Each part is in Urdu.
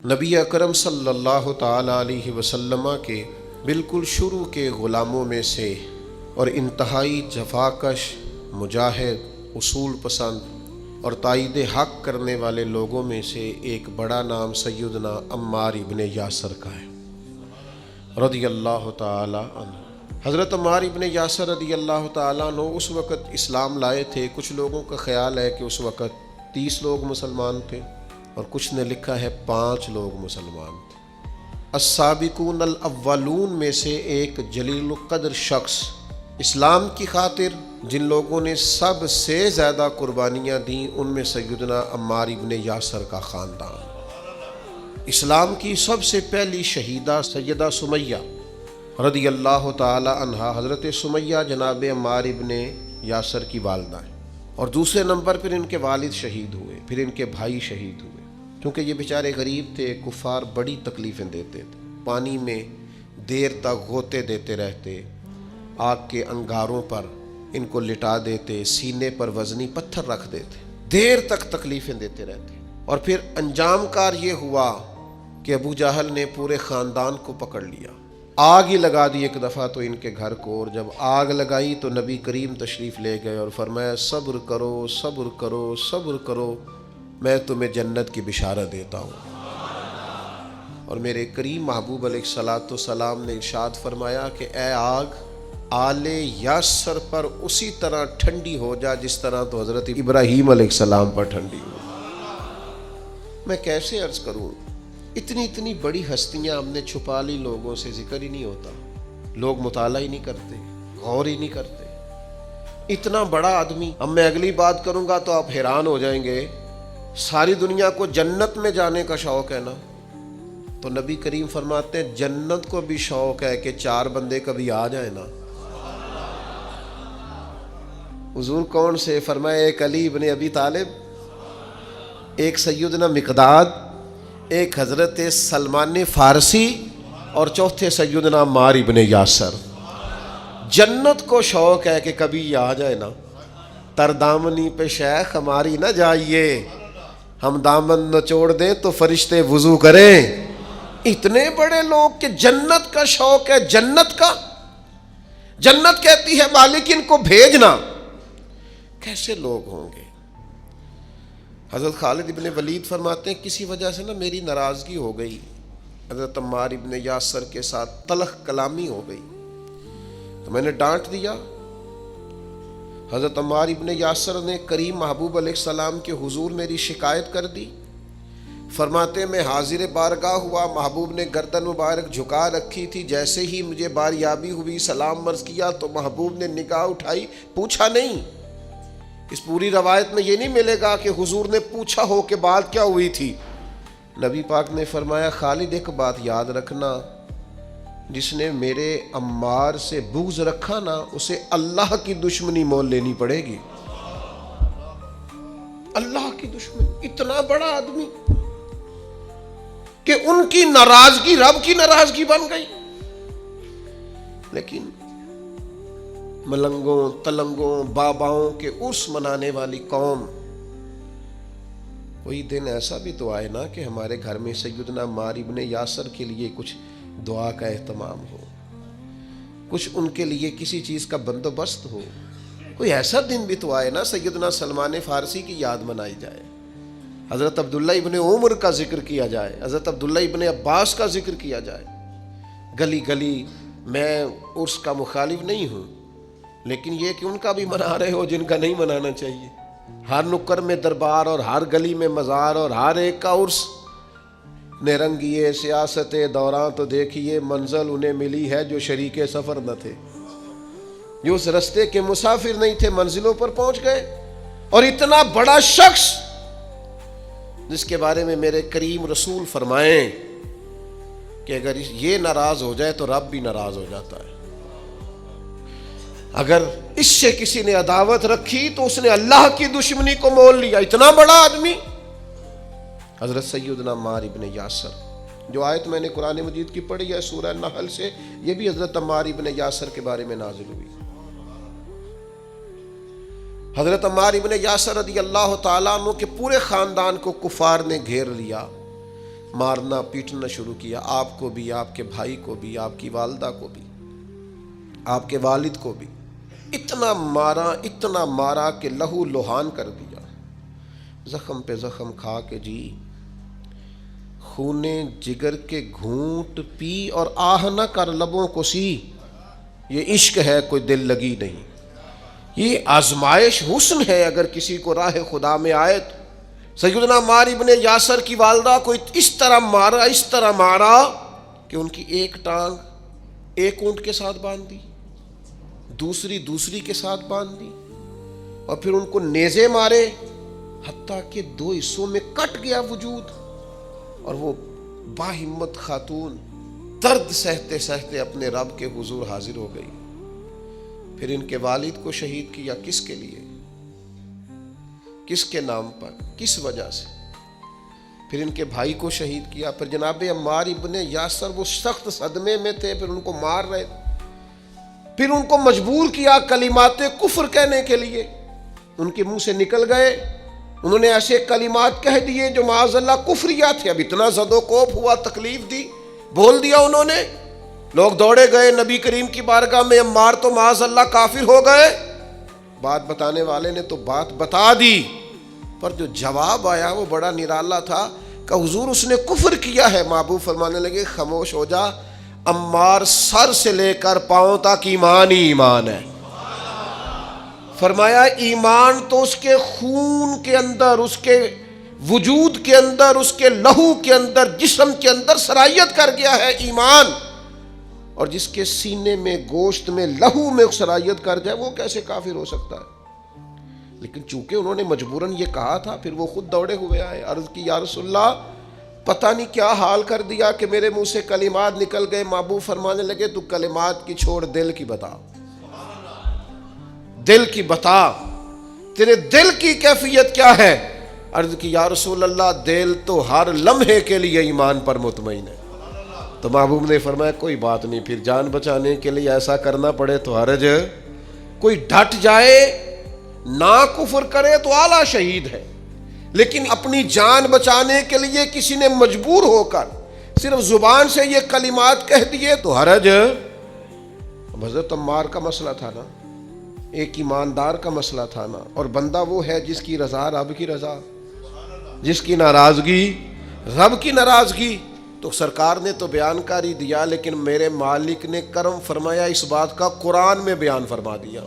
نبی اکرم صلی اللہ تعالیٰ علیہ وسلم کے بالکل شروع کے غلاموں میں سے اور انتہائی جفاکش، مجاہد، اصول پسند اور تائید حق کرنے والے لوگوں میں سے ایک بڑا نام سیدنا عمار ابن یاسر کا ہے رضی اللہ تعالیٰ عنہ۔ حضرت عمار ابن یاسر رضی اللہ تعالیٰ عنہ اس وقت اسلام لائے تھے۔ کچھ لوگوں کا خیال ہے کہ اس وقت 30 لوگ مسلمان تھے اور کچھ نے لکھا ہے 5 لوگ مسلمان تھے۔ السابقون الاولون میں سے ایک جلیل القدر شخص، اسلام کی خاطر جن لوگوں نے سب سے زیادہ قربانیاں دیں، ان میں سیدنا عمار ابن یاسر کا خاندان۔ اسلام کی سب سے پہلی شہیدہ سیدہ سمیہ رضی اللہ تعالی عنہا، حضرت سمیہ جناب عمار ابن یاسر کی والدہ ہیں، اور دوسرے نمبر پر ان کے والد شہید ہوئے، پھر ان کے بھائی شہید ہوئے، کیونکہ یہ بیچارے غریب تھے۔ کفار بڑی تکلیفیں دیتے تھے، پانی میں دیر تک غوطے دیتے رہتے، آگ کے انگاروں پر ان کو لٹا دیتے، سینے پر وزنی پتھر رکھ دیتے، دیر تک تکلیفیں دیتے رہتے، اور پھر انجام کار یہ ہوا کہ ابو جہل نے پورے خاندان کو پکڑ لیا، آگ ہی لگا دی ایک دفعہ تو ان کے گھر کو، اور جب آگ لگائی تو نبی کریم تشریف لے گئے اور فرمایا صبر کرو صبر کرو صبر کرو، میں تمہیں جنت کی بشارت دیتا ہوں۔ اور میرے کریم محبوب علیہ الصلوۃ والسلام نے ارشاد فرمایا کہ اے آگ، آل یاسر پر اسی طرح ٹھنڈی ہو جا جس طرح تو حضرت ابراہیم علیہ السلام پر ٹھنڈی ہو۔ میں کیسے عرض کروں، اتنی بڑی ہستیاں ہم نے چھپا لی، لوگوں سے ذکر ہی نہیں ہوتا، لوگ مطالعہ ہی نہیں کرتے، غور ہی نہیں کرتے۔ اتنا بڑا آدمی، اب میں اگلی بات کروں گا تو آپ حیران ہو جائیں گے، ساری دنیا کو جنت میں جانے کا شوق ہے نا، تو نبی کریم فرماتے ہیں جنت کو بھی شوق ہے کہ 4 بندے کبھی آ جائیں نا۔ حضور کون سے؟ فرمایا ایک علی ابن ابی طالب، ایک سیدنا مقداد، ایک حضرت سلمان فارسی، اور چوتھے سیدنا عمار ابن یاسر۔ جنت کو شوق ہے کہ کبھی آ جائے نا۔ تر دامنی پہ شیخ ہماری نہ جائیے، ہم دامن نچوڑ دیں تو فرشتے وضو کریں۔ اتنے بڑے لوگ کہ جنت کا شوق ہے، جنت کا، جنت کہتی ہے مالک ان کو بھیجنا۔ کیسے لوگ ہوں گے؟ حضرت خالد ابن ولید فرماتے ہیں کسی وجہ سے نا میری ناراضگی ہو گئی، حضرت عمار ابن یاسر کے ساتھ تلخ کلامی ہو گئی، تو میں نے ڈانٹ دیا۔ حضرت عمار ابن یاسر نے کریم محبوب علیہ السلام کے حضور میری شکایت کر دی۔ فرماتے میں حاضر بارگاہ ہوا، محبوب نے گردن مبارک جھکا رکھی تھی، جیسے ہی مجھے باریابی ہوئی سلام عرض کیا تو محبوب نے نگاہ اٹھائی، پوچھا نہیں۔ اس پوری روایت میں یہ نہیں ملے گا کہ حضور نے پوچھا ہو کہ بات کیا ہوئی تھی۔ نبی پاک نے فرمایا خالد ایک بات یاد رکھنا، جس نے میرے عمار سے بغض رکھا نا، اسے اللہ کی دشمنی مول لینی پڑے گی۔ اللہ کی دشمنی، اتنا بڑا آدمی کہ ان کی ناراضگی رب کی ناراضگی بن گئی۔ لیکن ملنگوں، تلنگوں، باباؤں کے عرس منانے والی قوم، کوئی دن ایسا بھی تو آئے نا کہ ہمارے گھر میں سیدنا عمار ابن یاسر کے لیے کچھ دعا کا اہتمام ہو، کچھ ان کے لیے کسی چیز کا بندوبست ہو۔ کوئی ایسا دن بھی تو آئے نا سیدنا سلمان فارسی کی یاد منائی جائے، حضرت عبداللہ ابن عمر کا ذکر کیا جائے، حضرت عبداللہ ابن عباس کا ذکر کیا جائے۔ گلی گلی میں عرس کا مخالف نہیں ہوں، لیکن یہ کہ ان کا بھی منا رہے ہو جن کا نہیں منانا چاہیے۔ ہر نکر میں دربار اور ہر گلی میں مزار اور ہر ایک کا عرس۔ نرنگیے سیاست دوران تو دیکھیے منزل انہیں ملی ہے جو شریک سفر نہ تھے، جو اس رستے کے مسافر نہیں تھے، منزلوں پر پہنچ گئے۔ اور اتنا بڑا شخص جس کے بارے میں میرے کریم رسول فرمائیں کہ اگر یہ ناراض ہو جائے تو رب بھی ناراض ہو جاتا ہے۔ اگر اس سے کسی نے عداوت رکھی تو اس نے اللہ کی دشمنی کو مول لیا۔ اتنا بڑا آدمی حضرت سیدنا عمار ابن یاسر۔ جو آیت میں نے قرآن مجید کی پڑھی ہے سورہ نحل سے، یہ بھی حضرت عمار ابن یاسر کے بارے میں نازل ہوئی۔ حضرت عمار ابن یاسر رضی اللہ تعالیٰ عنہ کے پورے خاندان کو کفار نے گھیر لیا، مارنا پیٹنا شروع کیا، آپ کو بھی، آپ کے بھائی کو بھی، آپ کی والدہ کو بھی، آپ کے والد کو بھی اتنا مارا کہ لہو لہان کر دیا، زخم پہ زخم کھا کے جی خونے جگر کے گھونٹ پی اور آہ نہ کر لبوں کو سی، یہ عشق ہے کوئی دل لگی نہیں، یہ آزمائش حسن ہے اگر کسی کو راہ خدا میں آئے تو۔ سیدنا عمار ابن یاسر کی والدہ کو اس طرح مارا کہ ان کی ایک ٹانگ ایک اونٹ کے ساتھ باندھ دی، دوسری کے ساتھ باندھ دی، اور پھر ان کو نیزے مارے حتیٰ کہ 2 حصوں میں کٹ گیا وجود، اور وہ باہمت خاتون درد سہتے سہتے اپنے رب کے حضور حاضر ہو گئی۔ پھر ان کے والد کو شہید کیا، کس کے لیے، کس کے نام پر، کس وجہ سے؟ پھر ان کے بھائی کو شہید کیا۔ پھر جناب عمار ابن یاسر وہ سخت صدمے میں تھے، پھر ان کو مار رہے، پھر ان کو مجبور کیا کلمات کفر کہنے کے لیے، ان کے منہ سے نکل گئے، انہوں نے ایسے کلمات کہہ دیے جو معاذ اللہ کفریہ تھے۔ اب اتنا زد و کوف ہوا، تکلیف دی، بول دیا انہوں نے، لوگ دوڑے گئے نبی کریم کی بارگاہ میں، عمار تو معاذ اللہ کافر ہو گئے۔ بات بتانے والے نے تو بات بتا دی، پر جو جواب آیا وہ بڑا نرالا تھا کہ حضور اس نے کفر کیا ہے۔ محبوب فرمانے لگے خاموش ہو جا، عمار سر سے لے کر پاؤں تک ایمان ہی ایمان ہے۔ فرمایا ایمان تو اس کے خون کے اندر، اس کے وجود کے اندر، اس کے لہو کے اندر، جسم کے اندر سرایت کر گیا ہے ایمان، اور جس کے سینے میں، گوشت میں، لہو میں سرایت کر جائے وہ کیسے کافر ہو سکتا ہے؟ لیکن چونکہ انہوں نے مجبوراً یہ کہا تھا، پھر وہ خود دوڑے ہوئے آئے، عرض کی یا رسول اللہ پتہ نہیں کیا حال کر دیا کہ میرے منہ سے کلمات نکل گئے۔ محبوب فرمانے لگے تو کلمات کی چھوڑ، دل کی بتا، دل کی بتا، تیرے دل کی کیفیت کیا ہے؟ عرض کی یا رسول اللہ دل تو ہر لمحے کے لیے ایمان پر مطمئن ہے۔ تو محبوب نے فرمایا کوئی بات نہیں، پھر جان بچانے کے لیے ایسا کرنا پڑے تو حرج، کوئی ڈٹ جائے نہ کفر کرے تو اعلیٰ شہید ہے، لیکن اپنی جان بچانے کے لیے کسی نے مجبور ہو کر صرف زبان سے یہ کلمات کہہ دیے تو حرج۔ حضرت عمار کا مسئلہ تھا نا، ایک ایماندار کا مسئلہ تھا نا، اور بندہ وہ ہے جس کی رضا رب کی رضا، جس کی ناراضگی رب کی ناراضگی۔ تو سرکار نے تو بیان کر ہی دیا، لیکن میرے مالک نے کرم فرمایا اس بات کا قرآن میں بیان فرما دیا۔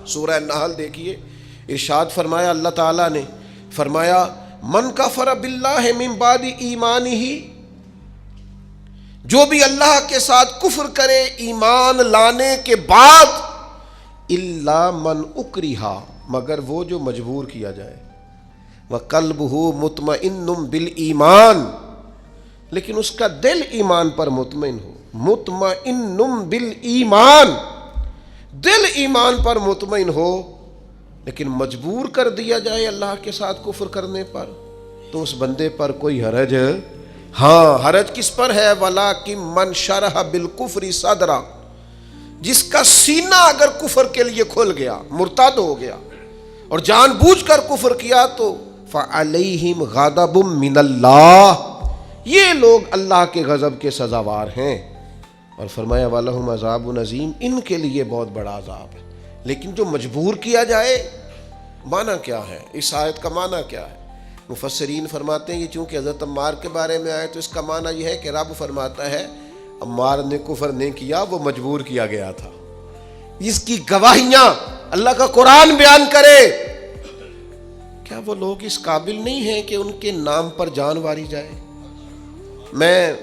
سورہ نحل دیکھیے، ارشاد فرمایا اللہ تعالیٰ نے، فرمایا من کفر باللہ من بعد ایمانہ، جو بھی اللہ کے ساتھ کفر کرے ایمان لانے کے بعد، الا من اکرہ، مگر وہ جو مجبور کیا جائے، وقلبہ مطمئن بالایمان، لیکن اس کا دل ایمان پر مطمئن ہو، مطمئن بالایمان، دل ایمان پر مطمئن ہو، لیکن مجبور کر دیا جائے اللہ کے ساتھ کفر کرنے پر، تو اس بندے پر کوئی حرج، ہاں حرج کس پر ہے؟ وَلَٰكِن مَّن شَرَحَ بِالْكُفْرِ صَدْرًا، جس کا سینہ اگر کفر کے لیے کھل گیا، مرتد ہو گیا اور جان بوجھ کر کفر کیا، تو فَعَلَيْهِمْ غَضَبٌ مِّنَ اللَّهِ، یہ لوگ اللہ کے غضب کے سزاوار ہیں۔ اور فرمایا وَلَهُمْ عَذَابٌ عَظِيمٌ، ان کے لیے بہت بڑا عذاب ہے۔ لیکن جو مجبور کیا جائے، معنی کیا ہے اس آیت کا؟ معنی کیا ہے؟ مفسرین فرماتے ہیں یہ چونکہ حضرت عمار کے بارے میں آئے تو اس کا معنی یہ ہے کہ رب فرماتا ہے عمار نے کفر نہیں کیا، وہ مجبور کیا گیا تھا۔ اس کی گواہیاں اللہ کا قرآن بیان کرے۔ کیا وہ لوگ اس قابل نہیں ہیں کہ ان کے نام پر جان واری جائے؟ میں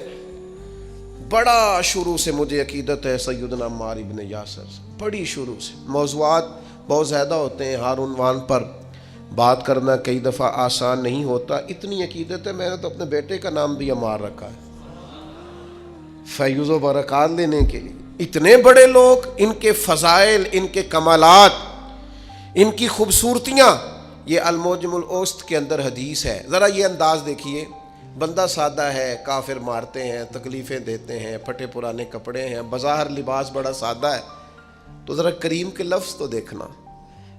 بڑا شروع سے مجھے عقیدت ہے سیدنا عمار ابن یاسر سے، بڑی شروع سے۔ موضوعات بہت زیادہ ہوتے ہیں، ہر عنوان پر بات کرنا کئی دفعہ آسان نہیں ہوتا۔ اتنی عقیدت ہے، میں نے تو اپنے بیٹے کا نام بھی عمار رکھا ہے فیض و برکات لینے کے لیے۔ اتنے بڑے لوگ، ان کے فضائل، ان کے کمالات، ان کی خوبصورتیاں، یہ المعجم الاوسط کے اندر حدیث ہے۔ ذرا یہ انداز دیکھیے، بندہ سادہ ہے، کافر مارتے ہیں، تکلیفیں دیتے ہیں، پھٹے پرانے کپڑے ہیں، بظاہر لباس بڑا سادہ ہے، تو ذرا کریم کے لفظ تو دیکھنا،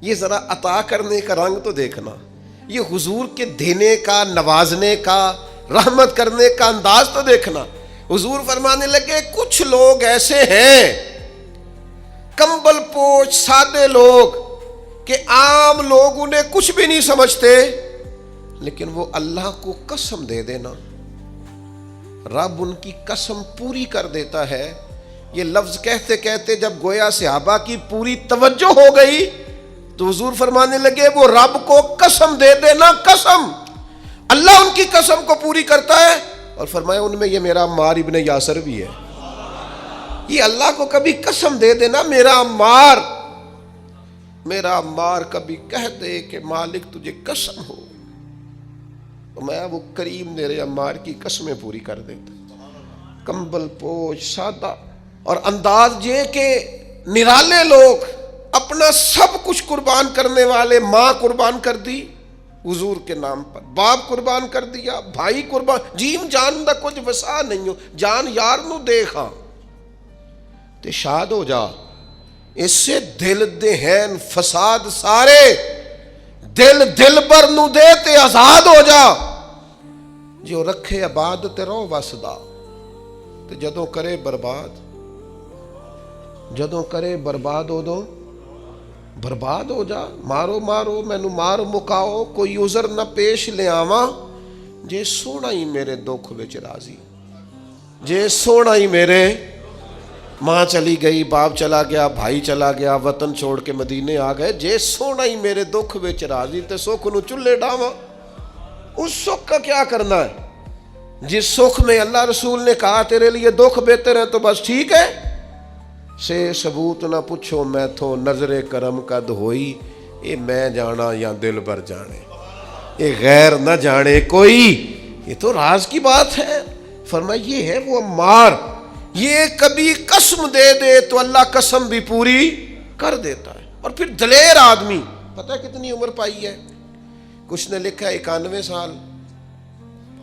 یہ ذرا عطا کرنے کا رنگ تو دیکھنا، یہ حضور کے دینے کا، نوازنے کا، رحمت کرنے کا انداز تو دیکھنا. حضور فرمانے لگے کچھ لوگ ایسے ہیں کمبل پوش سادے لوگ کہ عام لوگ انہیں کچھ بھی نہیں سمجھتے, لیکن وہ اللہ کو قسم دے دینا, رب ان کی قسم پوری کر دیتا ہے. یہ لفظ کہتے کہتے جب گویا صحابہ کی پوری توجہ ہو گئی تو حضور فرمانے لگے وہ رب کو قسم دے دینا, قسم اللہ ان کی قسم کو پوری کرتا ہے. اور فرمایا ان میں یہ میرا عمار ابن یاسر بھی ہے. یہ اللہ کو کبھی قسم دے دینا, میرا عمار کبھی کہہ دے کہ مالک تجھے قسم ہو, تو میں وہ کریم میرے عمار کی قسمیں پوری کر دیتا. کمبل پوش سادہ اور انداز یہ کہ نرالے لوگ, اپنا سب کچھ قربان کرنے والے. ماں قربان کر دی حضور کے نام پر, باپ قربان کر دیا, بھائی قربان, جیم جان دا کچھ وسا نہیں ہو, جان یار نو دیکھا تے شاد ہو جا. اس سے دل دہن فساد سارے, دل بر نو دے تے آزاد ہو جا. جو رکھے آباد تے رو وسدا, تے جدوں کرے برباد ہو دو برباد ہو جا. مارو مینو مار مکاؤ, کوئی عذر نہ پیش لے آواں, جے سونا ہی میرے دکھ وچ راضی, جے سونا ہی میرے. ماں چلی گئی, باپ چلا گیا, بھائی چلا گیا, وطن چھوڑ کے مدینے آ گئے, جے سونا ہی میرے دکھ وچ راضی تے سکھ نو چلے ڈاواں. اس سکھ کا کیا کرنا ہے جس سکھ میں اللہ رسول نے کہا تیرے لیے دکھ بہتر ہے تو بس ٹھیک ہے. سے ثبوت نہ پوچھو میں تھو نظر کرم قد ہوئی, یہ میں جانا یا دل بر جانے, یہ غیر نہ جانے کوئی. یہ تو راز کی بات ہے. فرمایا یہ ہے وہ عمار, یہ کبھی قسم دے دے تو اللہ قسم بھی پوری کر دیتا ہے. اور پھر دلیر آدمی, پتہ کتنی عمر پائی ہے, کچھ نے لکھا ہے 91 سال,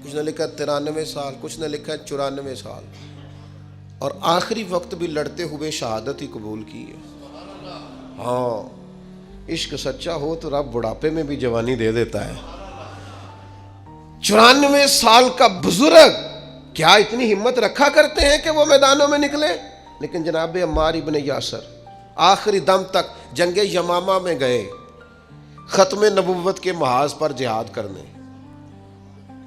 کچھ نے لکھا 93 سال, کچھ نے لکھا 94 سال, اور آخری وقت بھی لڑتے ہوئے شہادت ہی قبول کی ہے. ہاں عشق سچا ہو تو رب بڑھاپے میں بھی جوانی دے دیتا ہے. 94 سال کا بزرگ کیا اتنی ہمت رکھا کرتے ہیں کہ وہ میدانوں میں نکلے. لیکن جناب عمار ابن یاسر آخری دم تک جنگ یمامہ میں گئے ختم نبوت کے محاذ پر جہاد کرنے.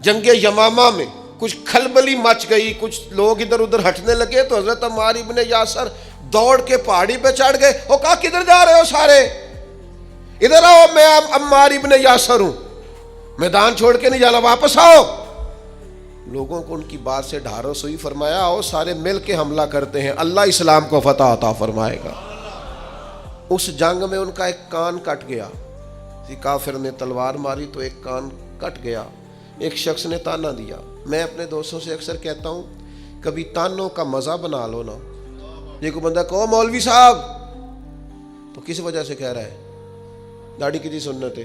جنگ یمامہ میں کچھ کھلبلی مچ گئی, کچھ لوگ ادھر ادھر ہٹنے لگے تو حضرت عمار ابن یاسر دوڑ کے پہاڑی پہ چڑھ گئے. وہ کہا کدھر جا رہے ہو سارے, ادھر آؤ, میں عمار ابن یاسر ہوں, میدان چھوڑ کے نہیں جانا, واپس آؤ. لوگوں کو ان کی بات سے ڈھارس ہوئی, فرمایا آؤ سارے مل کے حملہ کرتے ہیں, اللہ اسلام کو فتح عطا فرمائے گا. اس جنگ میں ان کا ایک کان کٹ گیا, کافر نے تلوار ماری تو ایک کان کٹ گیا. ایک شخص نے تانا دیا. میں اپنے دوستوں سے اکثر کہتا ہوں کبھی تانوں کا مزہ بنا لو نا. یہ کوئی بندہ کہو مولوی صاحب, تو کس وجہ سے کہہ رہا ہے, داڑھی کی سنت ہے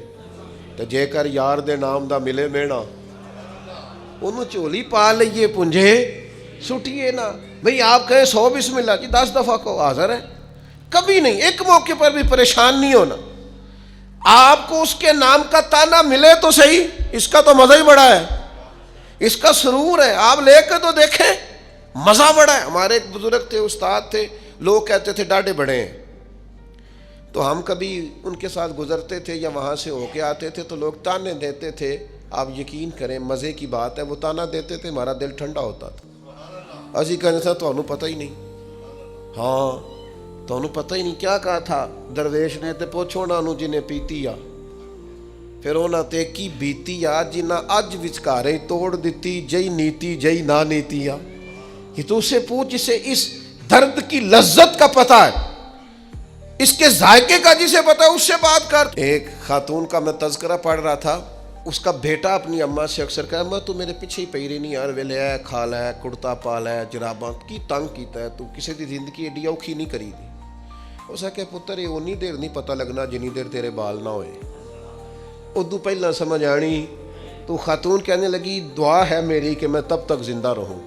تو جے کر یار دے نام دا ملے مینا, انہوں چولی پا لئیے پنجے سٹیے نا. بھئی آپ کہیں 100 بسم اللہ جی 10 دفعہ کو حاضر ہے, کبھی نہیں. ایک موقع پر بھی پریشان نہیں ہونا. آپ کو اس کے نام کا تانا ملے تو صحیح, اس کا تو مزہ ہی بڑا ہے, اس کا سرور ہے. آپ لے کے تو دیکھیں, مزہ بڑا ہے. ہمارے ایک بزرگ تھے, استاد تھے, لوگ کہتے تھے ڈاڈے بڑے ہیں, تو ہم کبھی ان کے ساتھ گزرتے تھے یا وہاں سے ہو کے آتے تھے تو لوگ تانے دیتے تھے. آپ یقین کریں مزے کی بات ہے, وہ تانا دیتے تھے, ہمارا دل ٹھنڈا ہوتا تھا. اسی کہنے تھا تو انہوں پتہ ہی نہیں. ہاں تو انہوں پتہ ہی نہیں کیا کہا تھا درویش نے, تے پوچھو نا انہوں جنہیں پیتی آ, پھر انہوں تے کی بیتی آ جنہ اج وچکارے توڑ دیتی, جئی نیتی جئی نا نیتی آ. یہ تو اسے پوچھ جسے اس درد کی لذت کا پتہ ہے, اس کے ذائقے کا جسے پتہ ہے, اس سے بات کر. ایک خاتون کا میں تذکرہ پڑھ رہا تھا, اس کا بیٹا اپنی اماں سے اکثر کہا اماں تو میرے پیچھے ہی پئی رہی نہیں یار, ویلے ہے کھالا ہے, کرتا پالا ہے, جراباں کی تنگ کیتا ہے, تو کسی دی زندگی ایڈی اوکھی نہیں کری دی. اس نے کہا پتر یہ اونی دیر نہیں پتہ لگنا جنی دیر تیرے بال نہ ہوئے. ادو پہلا سمجھ آنی. تو خاتون کہنے لگی دعا ہے میری کہ میں تب تک زندہ رہوں,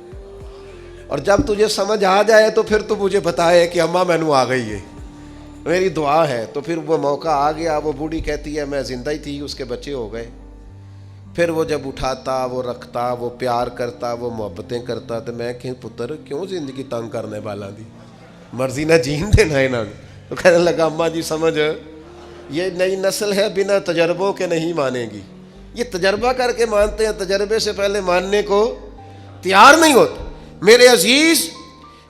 اور جب تجھے سمجھ آ جائے تو پھر تو مجھے بتائے کہ اماں مینوں آ گئی ہے, میری دعا ہے. تو پھر وہ موقع آ گیا, وہ بوڑھی کہتی ہے میں زندہ ہی تھی, اس کے بچے ہو گئے. پھر وہ جب اٹھاتا، وہ رکھتا، وہ پیار کرتا، وہ محبتیں کرتا، تو میں کہ پتر کیوں زندگی تنگ کرنے والا دی، مرضی نہ جین دینا انہوں نے. تو کہنے لگا اماں جی سمجھ، یہ نئی نسل ہے بنا تجربوں کے نہیں مانے گی. یہ تجربہ کر کے مانتے ہیں، تجربے سے پہلے ماننے کو تیار نہیں ہوتے. میرے عزیز،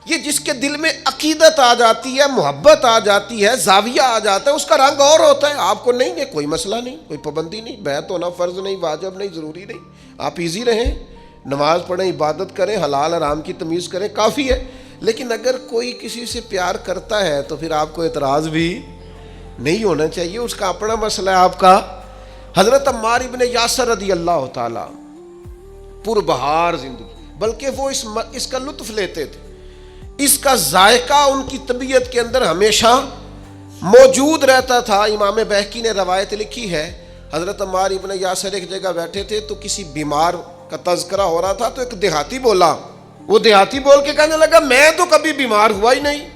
یہ جس کے دل میں عقیدت آ جاتی ہے، محبت آ جاتی ہے، زاویہ آ جاتا ہے، اس کا رنگ اور ہوتا ہے. آپ کو نہیں ہے کوئی مسئلہ نہیں، کوئی پابندی نہیں، بیعت ہونا فرض نہیں، واجب نہیں، ضروری نہیں. آپ ایزی رہیں، نماز پڑھیں، عبادت کریں، حلال حرام کی تمیز کریں، کافی ہے. لیکن اگر کوئی کسی سے پیار کرتا ہے تو پھر آپ کو اعتراض بھی نہیں ہونا چاہیے، اس کا اپنا مسئلہ ہے. آپ کا حضرت عمار ابن یاسر رضی اللہ تعالی پربہار زندگی، بلکہ وہ اس کا لطف لیتے تھے، اس کا ذائقہ ان کی طبیعت کے اندر ہمیشہ موجود رہتا تھا. امام بہقی نے روایت لکھی ہے، حضرت عمار ابن یاسر ایک جگہ بیٹھے تھے تو کسی بیمار کا تذکرہ ہو رہا تھا، تو ایک دیہاتی بولا، وہ دیہاتی بول کے کہنے لگا میں تو کبھی بیمار ہوا ہی نہیں.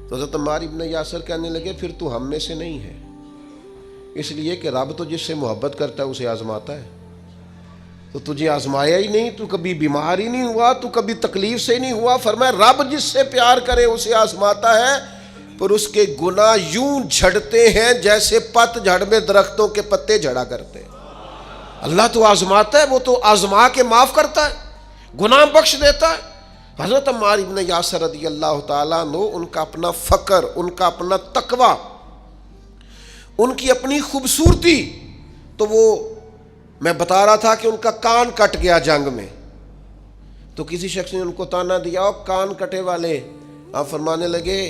تو حضرت عمار ابن یاسر کہنے لگے پھر تو ہم میں سے نہیں ہے، اس لیے کہ رب تو جس سے محبت کرتا ہے اسے آزماتا ہے. تو تجھے آزمایا ہی نہیں، تو کبھی بیمار ہی نہیں ہوا، تو کبھی تکلیف سے ہی نہیں ہوا. فرمایا رب جس سے پیار کرے اسے آزماتا ہے، پر اس کے گناہ یوں جھڑتے ہیں جیسے پت جھڑ میں درختوں کے پتے جھڑا کرتے ہیں. اللہ تو آزماتا ہے، وہ تو آزما کے معاف کرتا ہے، گناہ بخش دیتا ہے. حضرت عمار ابن یاسر رضی اللہ تعالیٰ عنہ، ان کا اپنا فقر، ان کا اپنا تقوی، ان کی اپنی خوبصورتی. تو وہ میں بتا رہا تھا کہ ان کا کان کٹ گیا جنگ میں، تو کسی شخص نے ان کو تانا دیا، اور کان کٹے والے. آپ فرمانے لگے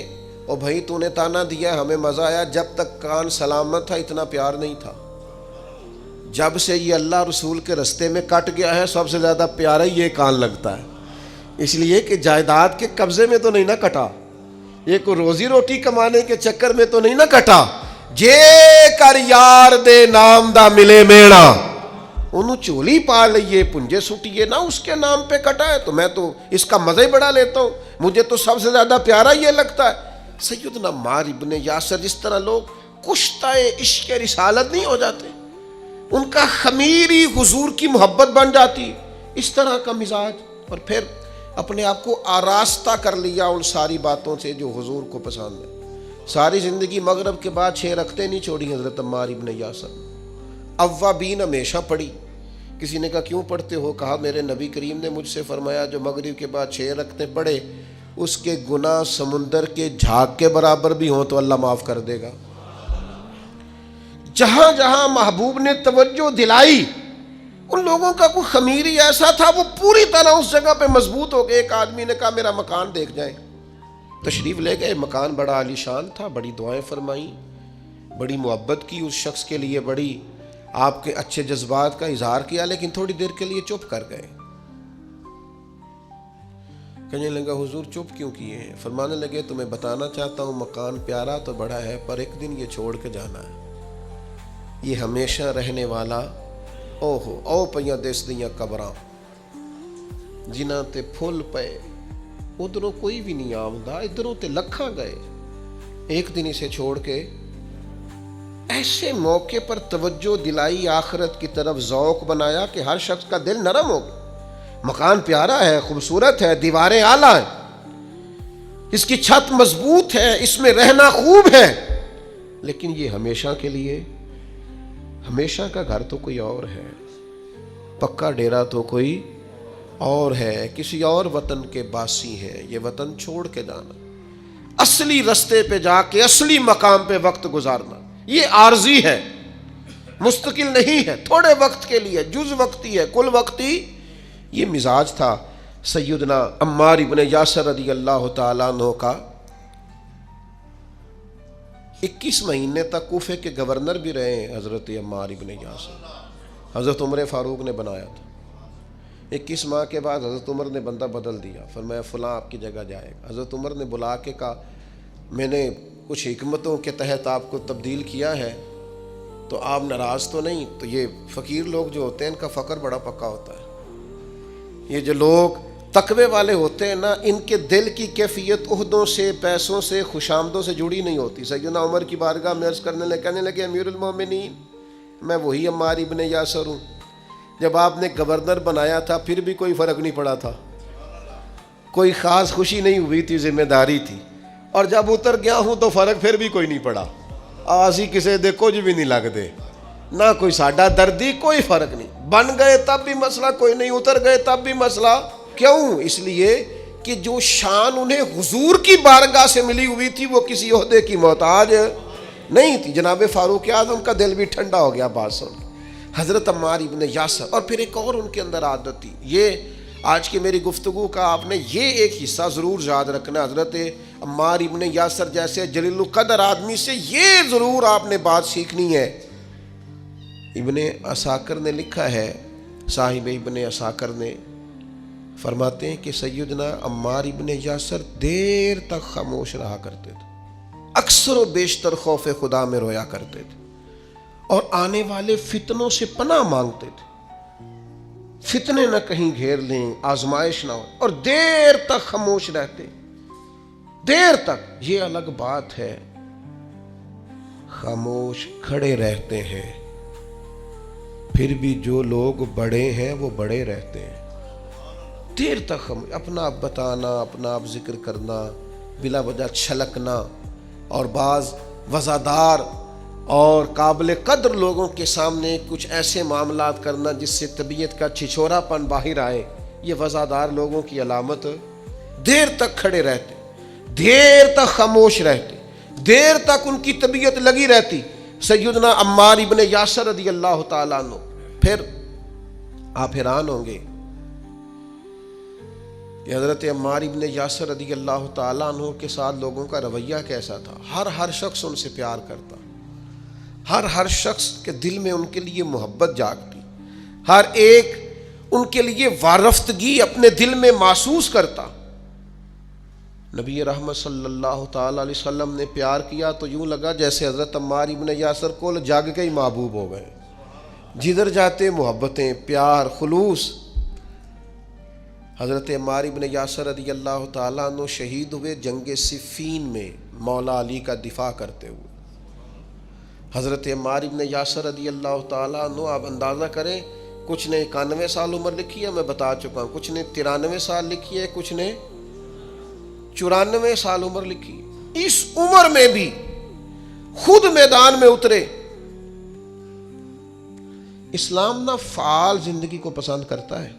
او بھائی تو نے تانا دیا، ہمیں مزہ آیا، جب تک کان سلامت تھا اتنا پیار نہیں تھا. جب سے یہ اللہ رسول کے رستے میں کٹ گیا ہے، سب سے زیادہ پیارا یہ کان لگتا ہے. اس لیے کہ جائیداد کے قبضے میں تو نہیں نہ کٹا، یہ کوئی روزی روٹی کمانے کے چکر میں تو نہیں نہ کٹا. جے کر یار دے نام دا ملے میڑا، انہوں چولی پا لئیے پنجے سٹیے نہ، اس کے نام پہ کٹا ہے. تو میں تو اس کا مزہ ہی بڑا لیتا ہوں، مجھے تو سب سے زیادہ پیارا یہ لگتا ہے. سیدنا عمار ابن یاسر، جس طرح لوگ کشتہ عشق رسالت نہیں ہو جاتے، ان کا خمیری حضور کی محبت بن جاتی، اس طرح کا مزاج. اور پھر اپنے آپ کو آراستہ کر لیا ان ساری باتوں سے جو حضور کو پسند ہے. ساری زندگی مغرب کے بعد 6 رکعتیں نہیں چھوڑی حضرت عمار ابن یاسر. اوابین ہمیشہ پڑھی. کسی نے کہا کیوں پڑھتے ہو؟ کہا میرے نبی کریم نے مجھ سے فرمایا جو مغرب کے بعد 6 رکعتیں پڑھے اس کے گناہ سمندر کے جھاگ کے برابر بھی ہوں تو اللہ معاف کر دے گا. جہاں جہاں محبوب نے توجہ دلائی، ان لوگوں کا کوئی خمیری ایسا تھا وہ پوری طرح اس جگہ پہ مضبوط ہو گئے. ایک آدمی نے کہا میرا مکان دیکھ جائیں، تشریف لے گئے. مکان بڑا عالی شان تھا، بڑی دعائیں فرمائیں، بڑی محبت کی اس شخص کے لیے، بڑی آپ کے اچھے جذبات کا اظہار کیا، لیکن تھوڑی دیر کے لیے چپ کر گئے. کہنے لگا حضور چپ کیوں کیے ہیں؟ فرمانے لگے تمہیں بتانا چاہتا ہوں مکان پیارا تو بڑا ہے، پر ایک دن یہ چھوڑ کے جانا ہے. یہ ہمیشہ رہنے والا او پیاں دس دیاں قبراں جنہاں تے پھول پے، ادھروں کوئی بھی نہیں آمدا، ادھروں تے لکھاں گئے، ایک دن اسے چھوڑ کے. ایسے موقع پر توجہ دلائی، آخرت کی طرف ذوق بنایا کہ ہر شخص کا دل نرم ہو گیا. مکان پیارا ہے، خوبصورت ہے، دیواریں اعلیٰ ہیں، اس کی چھت مضبوط ہے، اس میں رہنا خوب ہے، لیکن یہ ہمیشہ کے لیے، ہمیشہ کا گھر تو کوئی اور ہے، پکا ڈیرا تو کوئی اور ہے، کسی اور وطن کے باسی ہیں. یہ وطن چھوڑ کے جانا، اصلی رستے پہ جا کے اصلی مقام پہ وقت گزارنا، یہ عارضی ہے، مستقل نہیں ہے، تھوڑے وقت کے لیے، جز وقتی ہے، کل وقتی. یہ مزاج تھا سیدنا عمار ابن یاسر رضی اللہ تعالیٰ عنہ کا. 21 مہینے تک کوفے کے گورنر بھی رہے ہیں حضرت عمار ابن یاسر. حضرت عمر فاروق نے بنایا تھا. 21 ماہ کے بعد حضرت عمر نے بندہ بدل دیا، فرمایا فلاں آپ کی جگہ جائے گا. حضرت عمر نے بلا کے کہا میں نے کچھ حکمتوں کے تحت آپ کو تبدیل کیا ہے تو آپ ناراض تو نہیں؟ تو یہ فقیر لوگ جو ہوتے ہیں ان کا فقر بڑا پکا ہوتا ہے. یہ جو لوگ تقوی والے ہوتے ہیں نا، ان کے دل کی کیفیت عہدوں سے، پیسوں سے، خوشامدوں سے جڑی نہیں ہوتی. سیدنا عمر کی بارگاہ میں عرض کرنے لگے، کہنے لگے امیر المومنین میں وہی عمار ابن یاسر ہوں. جب آپ نے گورنر بنایا تھا پھر بھی کوئی فرق نہیں پڑا تھا, کوئی خاص خوشی نہیں ہوئی تھی, ذمہ داری تھی. اور جب اتر گیا ہوں تو فرق پھر بھی کوئی نہیں پڑا. آسی کسے دے کچھ بھی نہیں لگتے, نہ کوئی ساڈا دردی, کوئی فرق نہیں. بن گئے تب بھی مسئلہ کوئی نہیں, اتر گئے تب بھی مسئلہ. کیوں؟ اس لیے کہ جو شان انہیں حضور کی بارگاہ سے ملی ہوئی تھی وہ کسی عہدے کی محتاج نہیں تھی. جناب فاروق اعظم کا دل بھی ٹھنڈا ہو گیا بات سن. حضرت عمار ابن یاسر, اور پھر ایک اور ان کے اندر عادت تھی. یہ آج کی میری گفتگو کا آپ نے یہ ایک حصہ ضرور یاد رکھنا. حضرت عمار ابن یاسر جیسے جلیل القدر آدمی سے یہ ضرور آپ نے بات سیکھنی ہے. ابن عساکر نے لکھا ہے, صاحب ابن عساکر نے فرماتے ہیں کہ سیدنا عمار ابن یاسر دیر تک خاموش رہا کرتے تھے, اکثر و بیشتر خوف خدا میں رویا کرتے تھے, اور آنے والے فتنوں سے پناہ مانگتے تھے. فتنے نہ کہیں گھیر لیں, آزمائش نہ ہو, اور دیر تک خاموش رہتے, دیر تک. یہ الگ بات ہے خاموش کھڑے رہتے ہیں, پھر بھی جو لوگ بڑے ہیں وہ بڑے رہتے ہیں. دیر تک اپنا آپ بتانا, اپنا آپ ذکر کرنا, بلا وجہ چھلکنا, اور بعض وزادار اور قابل قدر لوگوں کے سامنے کچھ ایسے معاملات کرنا جس سے طبیعت کا چھچورا پن باہر آئے, یہ وزادار لوگوں کی علامت. دیر تک کھڑے رہتے, دیر تک خاموش رہتے, دیر تک ان کی طبیعت لگی رہتی. سیدنا عمار ابن یاسر رضی اللہ تعالیٰ عنہ. پھر آپ حیران ہوں گے کہ حضرت عمار ابن یاسر رضی اللہ تعالیٰ عنہ کے ساتھ لوگوں کا رویہ کیسا تھا. ہر شخص ان سے پیار کرتا, ہر شخص کے دل میں ان کے لیے محبت جاگتی, ہر ایک ان کے لیے وارفتگی اپنے دل میں محسوس کرتا. نبی رحمت صلی اللہ تعالیٰ علیہ وسلم نے پیار کیا تو یوں لگا جیسے حضرت عمار ابن یاسر کو جاگ کے ہی محبوب ہو گئے. جدھر جاتے محبتیں, پیار, خلوص. حضرت عمار ابن یاسر رضی اللہ تعالیٰ عنہ شہید ہوئے جنگ صفین میں مولا علی کا دفاع کرتے ہوئے. حضرت عمار ابن یاسر رضی اللہ تعالیٰ عنہ, آپ اندازہ کریں, کچھ نے 91 سال عمر لکھی ہے, میں بتا چکا ہوں, کچھ نے 93 سال لکھی ہے, کچھ نے 94 سال عمر لکھی. اس عمر میں بھی خود میدان میں اترے. اسلام نہ فعال زندگی کو پسند کرتا ہے.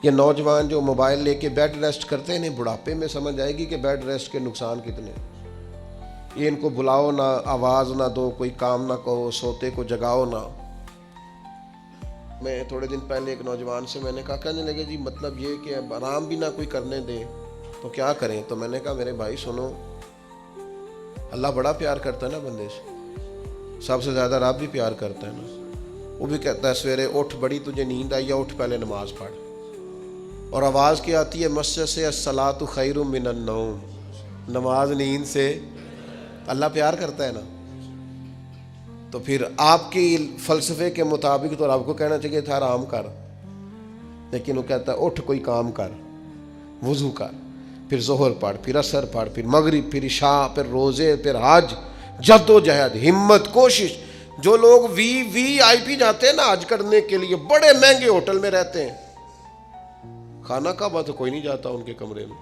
یہ نوجوان جو موبائل لے کے بیڈ ریسٹ کرتے ہیں, بڑھاپے میں سمجھ آئے گی کہ بیڈ ریسٹ کے نقصان کتنے. یہ ان کو بلاؤ نہ, آواز نہ دو, کوئی کام نہ کہو, سوتے کو جگاؤ نہ. میں تھوڑے دن پہلے ایک نوجوان سے میں نے کہا, کہنے لگے جی مطلب یہ کہ اب آرام بھی نہ کوئی کرنے دے تو کیا کریں. تو میں نے کہا میرے بھائی سنو, اللہ بڑا پیار کرتا ہے نا بندے سے, سب سے زیادہ رب بھی پیار کرتا ہے نا. وہ بھی کہتا ہے سویرے اٹھ, بڑی تجھے نیند آئی ہے, اٹھ پہلے نماز پڑھ. اور آواز کیا آتی ہے مسجد سے, الصلاۃ خیر من النوم, نماز نیند سے. اللہ پیار کرتا ہے نا. تو پھر آپ کی فلسفے کے مطابق تو آپ کو کہنا چاہیے تھا آرام کر, لیکن وہ کہتا ہے اٹھ کوئی کام کر, وضو کر, پھر ظہر پڑھ, پھر عصر پڑھ, پھر مغرب, پھر عشاء, پھر روزے, پھر حج. جد و جہد, ہمت, کوشش. جو لوگ VIP جاتے ہیں نا حج کرنے کے لیے, بڑے مہنگے ہوٹل میں رہتے ہیں, کھانا کعبہ تو کوئی نہیں جاتا ان کے کمرے میں,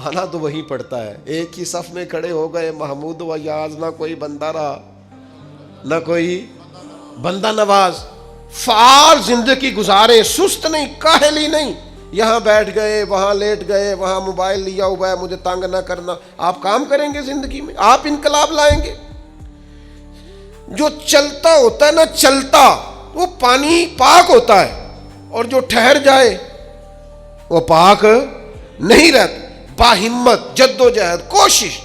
آنا تو وہیں پڑتا ہے. ایک ہی صف میں کھڑے ہو گئے, محمود و یاز, نہ کوئی بندہ رہا نہ کوئی بندہ نواز. فعال زندگی گزارے, سست نہیں, کاہلی نہیں. یہاں بیٹھ گئے, وہاں لیٹ گئے, وہاں موبائل لیا ہوا ہے, مجھے تنگ نہ کرنا. آپ کام کریں گے زندگی میں, آپ انقلاب لائیں گے. جو چلتا ہوتا ہے نا, چلتا, وہ پانی پاک ہوتا ہے, اور جو ٹھہر جائے وہ پاک نہیں رہتا. باہمت, جد و جہد, کوشش,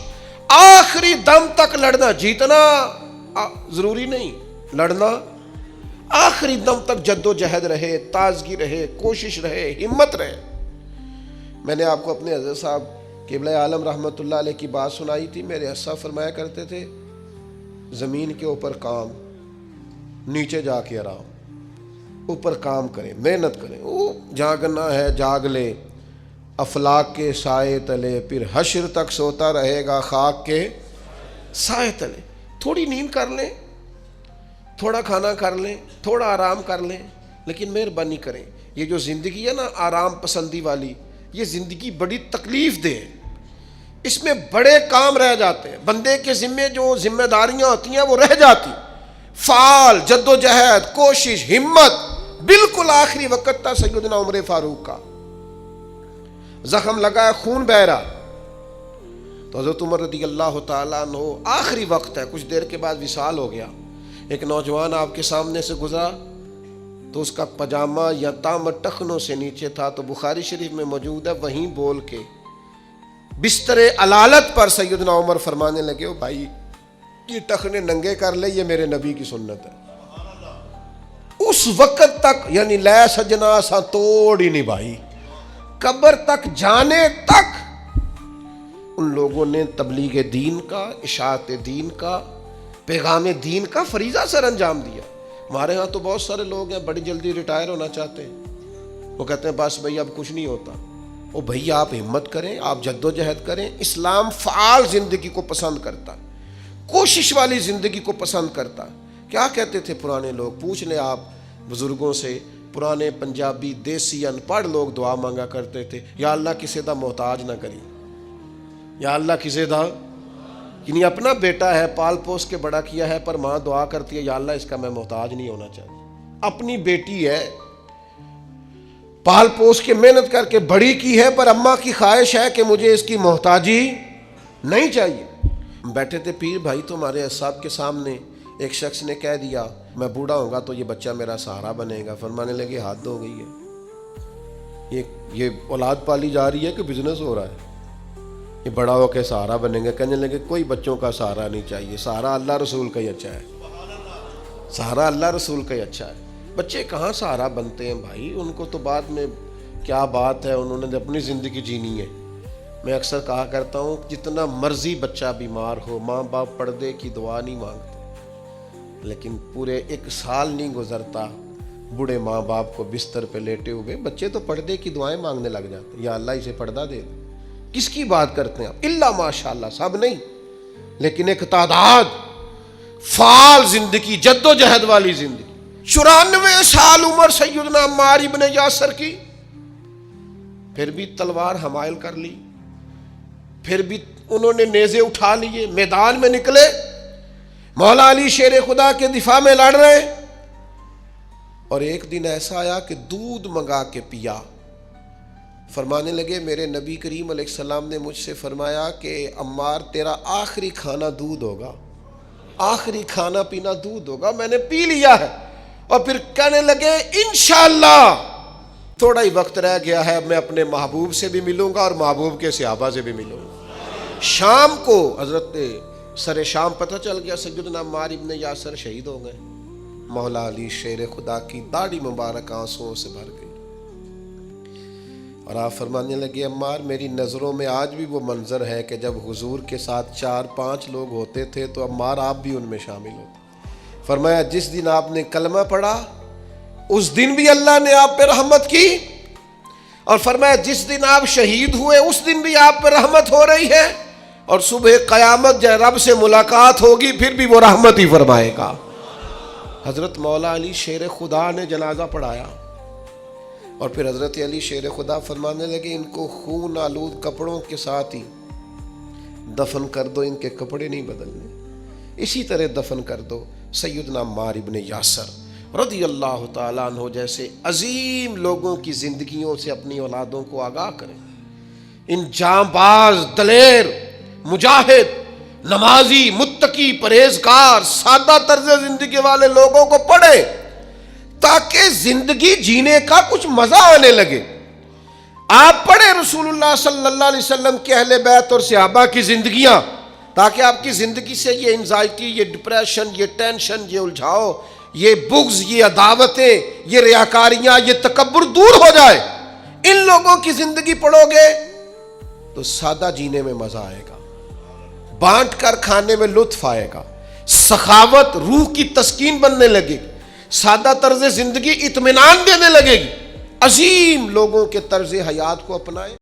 آخری دم تک لڑنا. جیتنا ضروری نہیں, لڑنا آخری دم تک جد و جہد رہے, تازگی رہے, کوشش رہے, ہمت رہے. میں نے آپ کو اپنے حضرت صاحب قبلہ عالم رحمۃ اللہ علیہ کی بات سنائی تھی. میرے حضرت صاحب فرمایا کرتے تھے, زمین کے اوپر کام, نیچے جا کے آرام. اوپر کام کریں, محنت کریں, وہ جاگنا ہے جاگ لے, افلاک کے سائے تلے, پھر حشر تک سوتا رہے گا خاک کے سائے تلے. تھوڑی نیند کر لیں, تھوڑا کھانا کر لیں، تھوڑا آرام کر لیں، لیکن مہربانی کریں یہ جو زندگی ہے نا آرام پسندی والی، یہ زندگی بڑی تکلیف دہ ہے، اس میں بڑے کام رہ جاتے ہیں، بندے کے ذمے جو ذمہ داریاں ہوتی ہیں وہ رہ جاتی، فعال جد و جہد کوشش ہمت، بالکل آخری وقت تھا سیدنا عمر فاروق کا، زخم لگا ہے خون بہ رہا، تو حضرت عمر رضی اللہ تعالیٰ عنہ آخری وقت ہے، کچھ دیر کے بعد وصال ہو گیا، ایک نوجوان آپ کے سامنے سے گزرا تو اس کا پاجامہ یا تام ٹخنوں سے نیچے تھا، تو بخاری شریف میں موجود ہے، وہیں بول کے بستر علالت پر سیدنا عمر فرمانے لگے، او بھائی یہ ٹخنے ننگے کر لے، یہ میرے نبی کی سنت ہے۔ اس وقت تک یعنی لے سجنا سا توڑ ہی نہیں بھائی، قبر تک جانے تک ان لوگوں نے تبلیغ دین کا، اشاعت دین کا، پیغام دین کا فریضہ سر انجام دیا۔ ہمارے ہاں تو بہت سارے لوگ ہیں بڑی جلدی ریٹائر ہونا چاہتے ہیں، وہ کہتے ہیں بس بھائی اب کچھ نہیں ہوتا۔ او بھائی آپ ہمت کریں، آپ جد و جہد کریں، اسلام فعال زندگی کو پسند کرتا، کوشش والی زندگی کو پسند کرتا۔ کیا کہتے تھے پرانے لوگ، پوچھ لیں آپ بزرگوں سے، پرانے پنجابی دیسی ان پڑھ لوگ دعا مانگا کرتے تھے، یا اللہ کسی دا محتاج نہ کری، یا اللہ کسی دا، یعنی اپنا بیٹا ہے پال پوس کے بڑا کیا ہے، پر ماں دعا کرتی ہے یا اللہ اس کا میں محتاج نہیں ہونا چاہتی، اپنی بیٹی ہے پال پوس کے محنت کر کے بڑی کی ہے، پر اماں کی خواہش ہے کہ مجھے اس کی محتاجی نہیں چاہیے۔ بیٹھے تھے پیر بھائی تو ہمارے صاحب کے سامنے ایک شخص نے کہہ دیا میں بوڑھا ہوں گا تو یہ بچہ میرا سہارا بنے گا، فرمانے لگے حد ہو گئی ہے، یہ اولاد پالی جا رہی ہے کہ بزنس ہو رہا ہے، یہ بڑا ہو کے سہارا بنیں گے۔ کہنے لگے کوئی بچوں کا سہارا نہیں چاہیے، سہارا اللہ رسول کا ہی اچھا ہے، سہارا اللہ رسول کا ہی اچھا ہے۔ بچے کہاں سہارا بنتے ہیں بھائی، ان کو تو بعد میں کیا بات ہے، انہوں نے اپنی زندگی جینی ہے۔ میں اکثر کہا کرتا ہوں جتنا مرضی بچہ بیمار ہو، ماں باپ پردے کی دعا نہیں مانگتے، لیکن پورے 1 سال نہیں گزرتا بوڑھے ماں باپ کو بستر پہ لیٹے ہوئے بچے تو پردے کی دعائیں مانگنے لگ جاتے ہیں، یا اللہ اسے پردہ دے دے۔ کس کی بات کرتے ہیں آپ؟ اللہ ماشاءاللہ سب نہیں، لیکن ایک تعداد فعال زندگی، جد و جہد والی زندگی۔ 94 سال عمر سیدنا عمار ابن یاسر کی، پھر بھی تلوار حمائل کر لی، پھر بھی انہوں نے نیزے اٹھا لیے، میدان میں نکلے، مولا علی شیر خدا کے دفاع میں لڑ رہے، اور ایک دن ایسا آیا کہ دودھ منگا کے پیا۔ فرمانے لگے میرے نبی کریم علیہ السلام نے مجھ سے فرمایا کہ عمار تیرا آخری کھانا دودھ ہوگا، آخری کھانا پینا دودھ ہوگا، میں نے پی لیا ہے۔ اور پھر کہنے لگے انشاءاللہ تھوڑا ہی وقت رہ گیا ہے، میں اپنے محبوب سے بھی ملوں گا اور محبوب کے صحابہ سے بھی ملوں گا۔ شام کو حضرت سر شام پتہ چل گیا سیدنا عمار ابن یاسر شہید ہو گئے۔ مولا علی شیر خدا کی داڑھی مبارک آنسوؤں سے بھر گئی، اور آپ فرمانے لگے عمار میری نظروں میں آج بھی وہ منظر ہے کہ جب حضور کے ساتھ 4-5 لوگ ہوتے تھے تو عمار آپ بھی ان میں شامل ہوتے۔ فرمایا جس دن آپ نے کلمہ پڑھا اس دن بھی اللہ نے آپ پہ رحمت کی، اور فرمایا جس دن آپ شہید ہوئے اس دن بھی آپ پہ رحمت ہو رہی ہے، اور صبح قیامت جب رب سے ملاقات ہوگی پھر بھی وہ رحمت ہی فرمائے گا۔ حضرت مولا علی شیر خدا نے جنازہ پڑھایا، اور پھر حضرت علی شیر خدا فرمانے لگے ان کو خون آلود کپڑوں کے ساتھ ہی دفن کر دو، ان کے کپڑے نہیں بدلنے، اسی طرح دفن کر دو سیدنا عمار ابن یاسر رضی اللہ تعالیٰ عنہ جیسے عظیم لوگوں کی زندگیوں سے اپنی اولادوں کو آگاہ کریں۔ ان جانباز، دلیر، مجاہد، نمازی، متقی، پرہیزگار، سادہ طرز زندگی والے لوگوں کو پڑھیں تاکہ زندگی جینے کا کچھ مزہ آنے لگے۔ آپ پڑھیں رسول اللہ صلی اللہ علیہ وسلم کے اہل بیت اور صحابہ کی زندگیاں، تاکہ آپ کی زندگی سے یہ انزائٹی، یہ ڈپریشن، یہ ٹینشن، یہ الجھاؤ، یہ بغض، یہ عداوتیں، یہ ریاکاریاں، یہ تکبر دور ہو جائے۔ ان لوگوں کی زندگی پڑھو گے تو سادہ جینے میں مزہ آئے گا، بانٹ کر کھانے میں لطف آئے گا، سخاوت روح کی تسکین بننے لگے گی، سادہ طرز زندگی اطمینان دینے لگے گی۔ عظیم لوگوں کے طرز حیات کو اپنائیں۔